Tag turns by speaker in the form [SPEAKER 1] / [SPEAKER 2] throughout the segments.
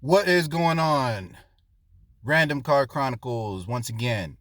[SPEAKER 1] What is going on? Random Car Chronicles once again.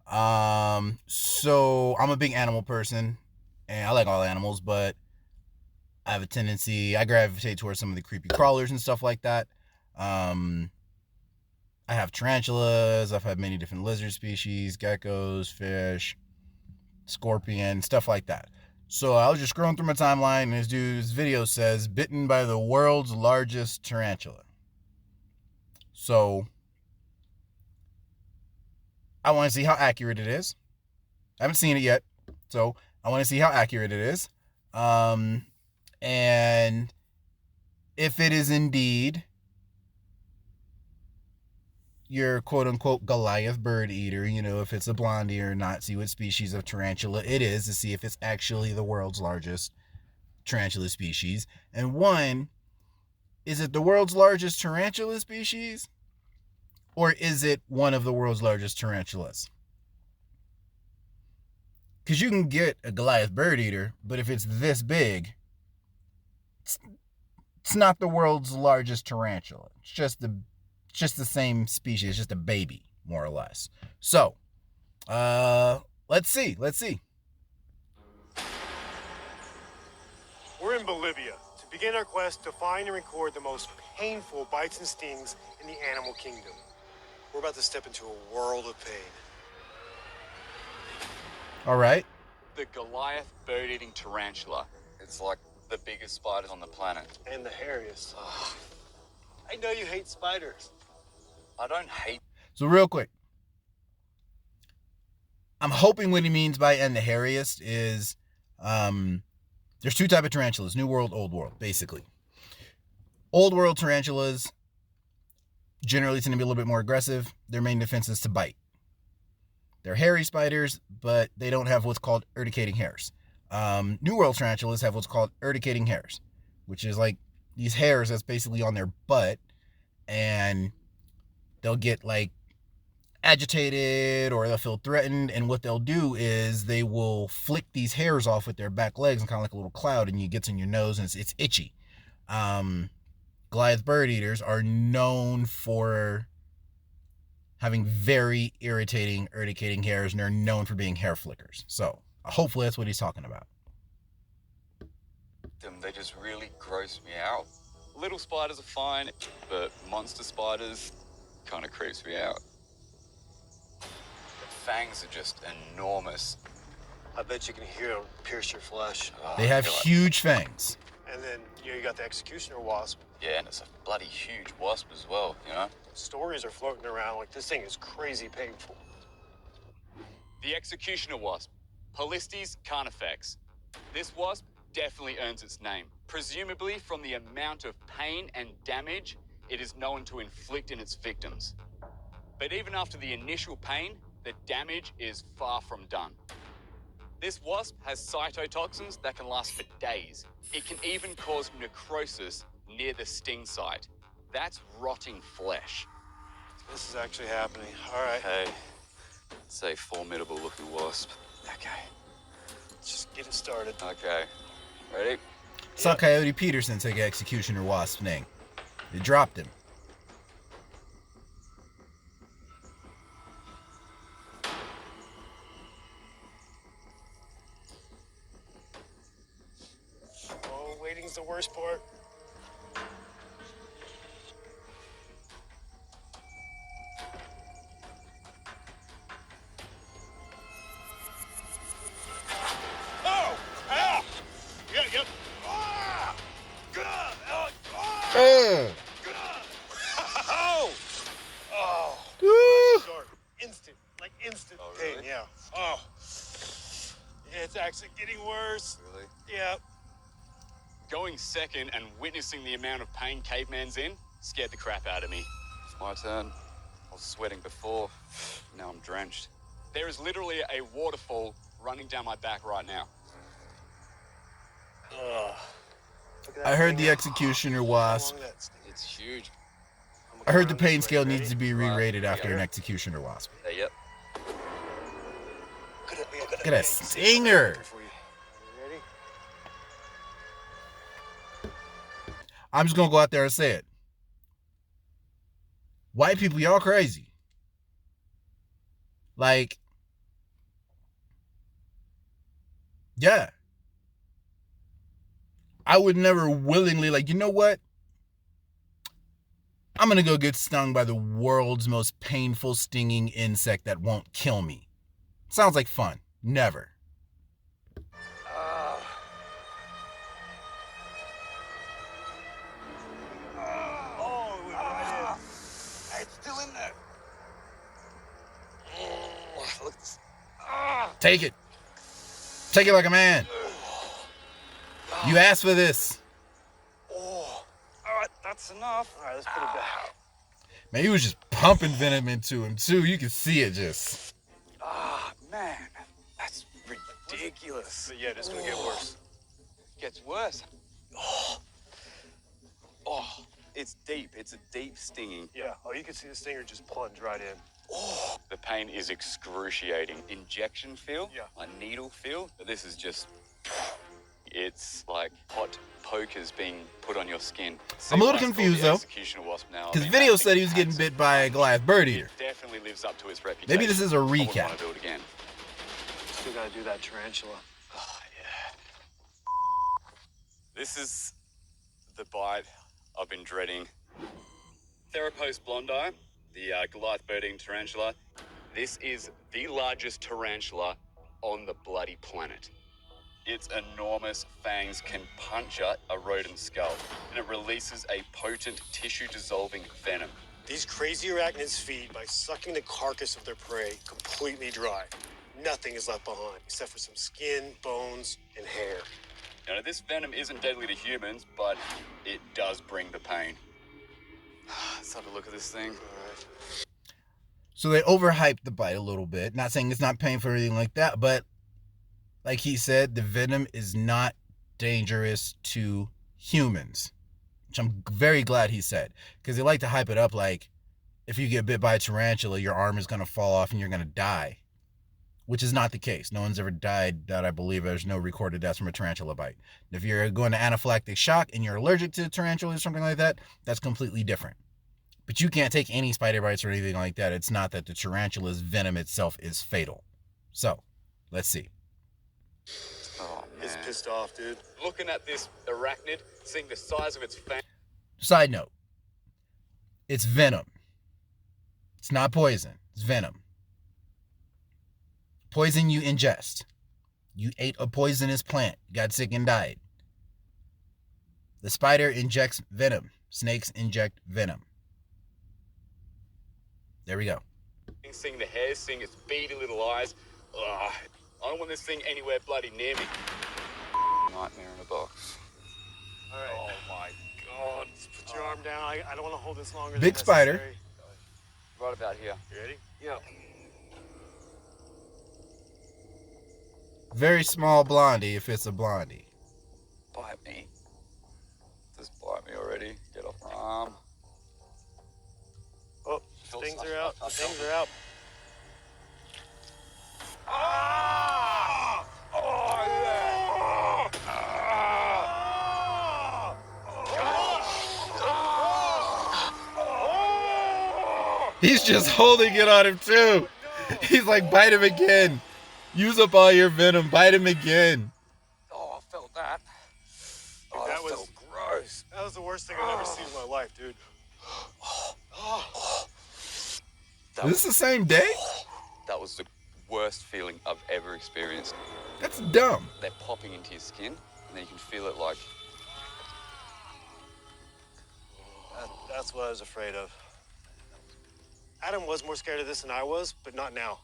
[SPEAKER 1] So I'm a big animal person and I like all animals, but I have a tendency, I gravitate towards some of the creepy crawlers and stuff like that. Um, I have tarantulas, I've had many different lizard species, geckos, fish, scorpion, stuff like that. So I was just scrolling through my timeline and this dude's video says, bitten by the world's largest tarantula. So I want to see how accurate it is. I haven't seen it yet, so I want to see how accurate it is. And if it is indeed your quote unquote Goliath Bird Eater, if it's a blondie or not, see what species of tarantula it is to see if it's actually the world's largest tarantula species. And one, is it the world's largest tarantula species? Or is it one of the world's largest tarantulas? Because you can get a Goliath Bird Eater, but if it's this big, it's not the world's largest tarantula. It's just the same species, it's just a baby, more or less. So, let's see.
[SPEAKER 2] We're in Bolivia to begin our quest to find and record the most painful bites and stings in the animal kingdom. We're about to step into a world of pain.
[SPEAKER 1] All right.
[SPEAKER 3] The Goliath bird-eating tarantula. It's like the biggest spiders on the planet.
[SPEAKER 2] And the hairiest. I know you hate spiders.
[SPEAKER 3] I don't hate...
[SPEAKER 1] So real quick, I'm hoping what he means by and the hairiest is there's two types of tarantulas, New World, Old World, basically. Old World tarantulas generally tend to be a little bit more aggressive. Their main defense is to bite. They're hairy spiders, but they don't have what's called urticating hairs. New World tarantulas have what's called urticating hairs, which is like these hairs that's basically on their butt, and they'll get like agitated or they'll feel threatened, and what they'll do is they will flick these hairs off with their back legs and kind of like a little cloud, and it gets in your nose and it's itchy. Goliath bird eaters are known for having very irritating, urticating hairs, and they're known for being hair flickers. So hopefully that's what he's talking about.
[SPEAKER 3] They just really gross me out. Little spiders are fine, but monster spiders kind of creeps me out. The fangs are just enormous.
[SPEAKER 2] I bet you can hear them pierce your flesh.
[SPEAKER 1] They have huge fangs.
[SPEAKER 2] And then, you got the executioner wasp.
[SPEAKER 3] Yeah, and it's a bloody huge wasp as well,
[SPEAKER 2] Stories are floating around like this thing is crazy painful.
[SPEAKER 3] The executioner wasp, Polistes carnifex. This wasp definitely earns its name, presumably from the amount of pain and damage it is known to inflict in its victims. But even after the initial pain, the damage is far from done. This wasp has cytotoxins that can last for days. It can even cause necrosis near the sting site. That's rotting flesh.
[SPEAKER 2] This is actually happening. All right.
[SPEAKER 3] Okay. It's a formidable looking wasp. Okay.
[SPEAKER 2] Let's just get it started.
[SPEAKER 3] Okay. Ready?
[SPEAKER 1] Saw Coyote Peterson take executioner wasp name. They dropped him.
[SPEAKER 2] Oh, waiting's the worst part. Oh! Ah! Yep. Ah! God! Oh! Oh! Oh! Short. Instant
[SPEAKER 3] Oh,
[SPEAKER 2] pain,
[SPEAKER 3] really?
[SPEAKER 2] yeah. Oh. It's actually getting worse.
[SPEAKER 3] Really?
[SPEAKER 2] Yeah.
[SPEAKER 3] Going second and witnessing the amount of pain Caveman's in scared the crap out of me. It's my turn. I was sweating before. Now I'm drenched. There is literally a waterfall running down my back right now.
[SPEAKER 2] Ugh.
[SPEAKER 1] I heard the executioner wasp.
[SPEAKER 3] It's huge.
[SPEAKER 1] I heard the pain scale needs to be re-rated after an executioner wasp.
[SPEAKER 3] Yep.
[SPEAKER 1] Look at that stinger.
[SPEAKER 2] Ready?
[SPEAKER 1] I'm just gonna go out there and say it. White people, y'all crazy. Like, yeah. I would never willingly, like, you know what? I'm going to go get stung by the world's most painful stinging insect that won't kill me. Sounds like fun. Never.
[SPEAKER 3] It's still in there. Look at this.
[SPEAKER 1] Take it. Take it like a man. You asked for this.
[SPEAKER 3] All right, that's enough.
[SPEAKER 2] All right, let's put it back.
[SPEAKER 1] Man, he was just pumping venom into him, too. You can see it just.
[SPEAKER 3] Man, that's ridiculous.
[SPEAKER 2] But yeah, it's gonna get worse.
[SPEAKER 3] Gets worse. It's deep. It's a deep stinging.
[SPEAKER 2] Yeah. Oh, you can see the stinger just plunge right in.
[SPEAKER 3] The pain is excruciating. Injection feel,
[SPEAKER 2] Yeah.
[SPEAKER 3] a needle feel. But this is just, it's like hot pokers being put on your skin.
[SPEAKER 1] I'm a little confused, though, because video said he was getting bit by a Goliath Bird Eater.
[SPEAKER 3] Definitely lives up to its reputation.
[SPEAKER 1] Maybe this is a
[SPEAKER 3] I wouldn't
[SPEAKER 1] recap.
[SPEAKER 3] want to do it again.
[SPEAKER 2] Still gotta do that tarantula.
[SPEAKER 3] Oh, yeah. This is the bite I've been dreading. Therapos blondii, the Goliath Bird Eater tarantula. This is the largest tarantula on the bloody planet. Its enormous fangs can puncture a rodent skull, and it releases a potent tissue-dissolving venom.
[SPEAKER 2] These crazy arachnids feed by sucking the carcass of their prey completely dry. Nothing is left behind except for some skin, bones, and hair.
[SPEAKER 3] Now, this venom isn't deadly to humans, but it does bring the pain. Let's have a look at this thing.
[SPEAKER 1] So they overhyped the bite a little bit. Not saying it's not painful or anything like that, but like he said, the venom is not dangerous to humans, which I'm very glad he said, because they like to hype it up like if you get bit by a tarantula, your arm is going to fall off and you're going to die, which is not the case. No one's ever died that I believe. There's no recorded deaths from a tarantula bite. If you're going to anaphylactic shock and you're allergic to tarantulas or something like that, that's completely different. But you can't take any spider bites or anything like that. It's not that the tarantula's venom itself is fatal. So, let's see.
[SPEAKER 3] Oh, man.
[SPEAKER 2] It's pissed off, dude.
[SPEAKER 3] Looking at this arachnid, seeing the size of its fang.
[SPEAKER 1] Side note. It's venom. It's not poison. It's venom. Poison you ingest. You ate a poisonous plant. You got sick and died. The spider injects venom. Snakes inject venom. There we go.
[SPEAKER 3] Seeing the hairs, seeing its beady little eyes. Ugh, I don't want this thing anywhere bloody near me. Nightmare in a box.
[SPEAKER 2] All right. Oh my God. Just put your arm down. I don't want to hold this longer.
[SPEAKER 1] Big
[SPEAKER 2] than
[SPEAKER 1] spider.
[SPEAKER 2] necessary.
[SPEAKER 3] Right about here.
[SPEAKER 2] You ready?
[SPEAKER 3] Yeah.
[SPEAKER 1] Very small blondie if it's a blondie.
[SPEAKER 3] Bite me. Just bite me already. Get off my arm.
[SPEAKER 2] Oh, stings are out. The stings are out.
[SPEAKER 1] He's just holding it on him too. He's like, bite him again. Use up all your venom. Bite him again.
[SPEAKER 3] Oh, I felt that.
[SPEAKER 2] Dude, that was
[SPEAKER 3] gross.
[SPEAKER 2] That was the worst thing I've ever seen in my life, dude.
[SPEAKER 1] Is this the same day?
[SPEAKER 3] That was the worst feeling I've ever experienced.
[SPEAKER 1] That's dumb.
[SPEAKER 3] They're popping into your skin, and then you can feel it like...
[SPEAKER 2] That's what I was afraid of. Adam was more scared of this than I was, but not now.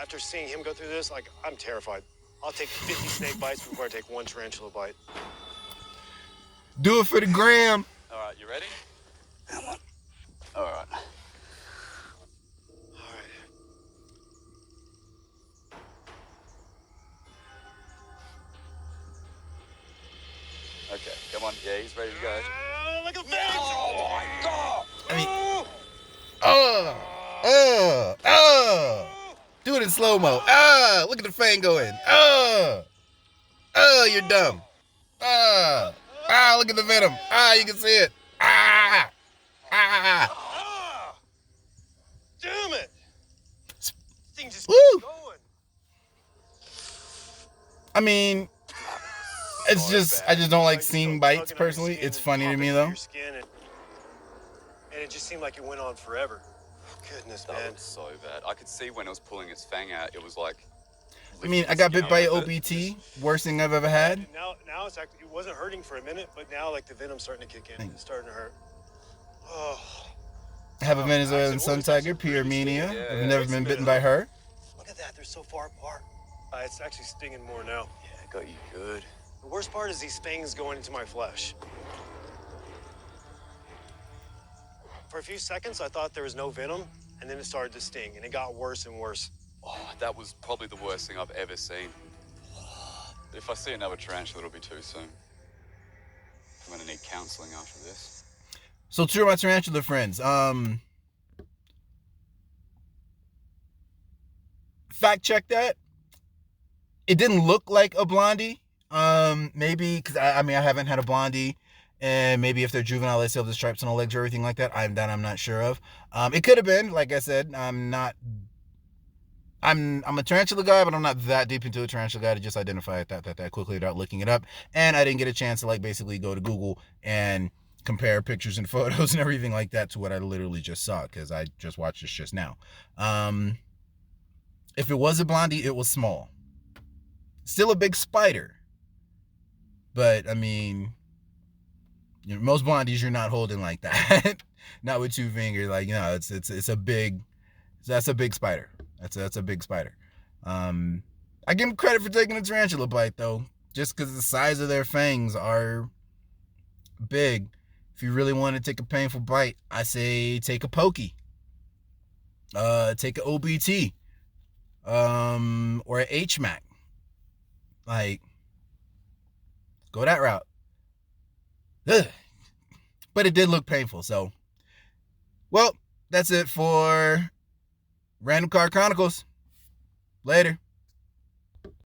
[SPEAKER 2] After seeing him go through this, like, I'm terrified. I'll take 50 snake bites before I take one tarantula bite.
[SPEAKER 1] Do it for the gram.
[SPEAKER 3] All right, you ready? Come on. All right.
[SPEAKER 2] All right.
[SPEAKER 3] Okay, come on. Yeah, he's ready to go.
[SPEAKER 2] Look at the fangs!
[SPEAKER 3] Oh, my God!
[SPEAKER 1] I mean, do it in slow-mo. Look at the fang going. You're dumb. Look at the venom. You can see it. Woo!
[SPEAKER 2] Going.
[SPEAKER 1] I mean, it's
[SPEAKER 3] So
[SPEAKER 1] just,
[SPEAKER 3] bad.
[SPEAKER 1] I just don't like
[SPEAKER 2] Like, just
[SPEAKER 1] seeing
[SPEAKER 2] go
[SPEAKER 1] bites
[SPEAKER 2] tugging on your
[SPEAKER 1] personally.
[SPEAKER 2] skin
[SPEAKER 1] It's
[SPEAKER 2] and
[SPEAKER 1] funny to
[SPEAKER 2] popping
[SPEAKER 1] me
[SPEAKER 2] through
[SPEAKER 1] though.
[SPEAKER 2] your skin, and it just seemed like it went on forever. Goodness,
[SPEAKER 3] That
[SPEAKER 2] man.
[SPEAKER 3] looked so bad. I could see when it was pulling its fang out, it was like.
[SPEAKER 1] I mean, I
[SPEAKER 3] lifting
[SPEAKER 1] got
[SPEAKER 3] skin
[SPEAKER 1] bit by
[SPEAKER 3] up with it.
[SPEAKER 1] OBT, worst thing I've ever had.
[SPEAKER 2] And now it's actually, it wasn't hurting for a minute, but now like the venom's starting to kick in. It's starting to hurt. Oh.
[SPEAKER 1] I have a
[SPEAKER 2] Wow.
[SPEAKER 1] Venezuelan
[SPEAKER 2] Actually,
[SPEAKER 1] sun
[SPEAKER 2] it's actually
[SPEAKER 1] tiger,
[SPEAKER 2] really stinging.
[SPEAKER 1] Pyromania.
[SPEAKER 3] Yeah,
[SPEAKER 1] I've
[SPEAKER 3] yeah.
[SPEAKER 1] never
[SPEAKER 2] Takes a
[SPEAKER 1] been
[SPEAKER 2] minute,
[SPEAKER 1] bitten by
[SPEAKER 2] huh?
[SPEAKER 1] her.
[SPEAKER 2] Look at that, they're so far apart. It's actually stinging more now.
[SPEAKER 3] Yeah, it got you good.
[SPEAKER 2] The worst part is these fangs going into my flesh. For a few seconds, I thought there was no venom, and then it started to sting, and it got worse and worse.
[SPEAKER 3] Oh, that was probably the worst thing I've ever seen. But if I see another tarantula, it'll be too soon. I'm gonna need counseling after this.
[SPEAKER 1] So two of my tarantula friends. Fact check that. It didn't look like a blondie. Maybe because I mean I haven't had a blondie, and maybe if they're juvenile, they still have the stripes on the legs or everything like that. I'm not sure of. It could have been. Like I said, I'm a tarantula guy, but I'm not that deep into a tarantula guy to just identify it that quickly without looking it up. And I didn't get a chance to like basically go to Google and compare pictures and photos and everything like that to what I literally just saw because I just watched this just now. If it was a blondie, it was small. Still a big spider. But I mean, you know, most blondies you're not holding like that. Not with two fingers. Like, you know, it's a big, that's a big spider. That's a big spider. I give them credit for taking a tarantula bite though, just because the size of their fangs are big. If you really want to take a painful bite, I say take a pokey. Take an OBT. Or an HMAC. Like, go that route. Ugh. But it did look painful, so. Well, that's it for Random Car Chronicles. Later.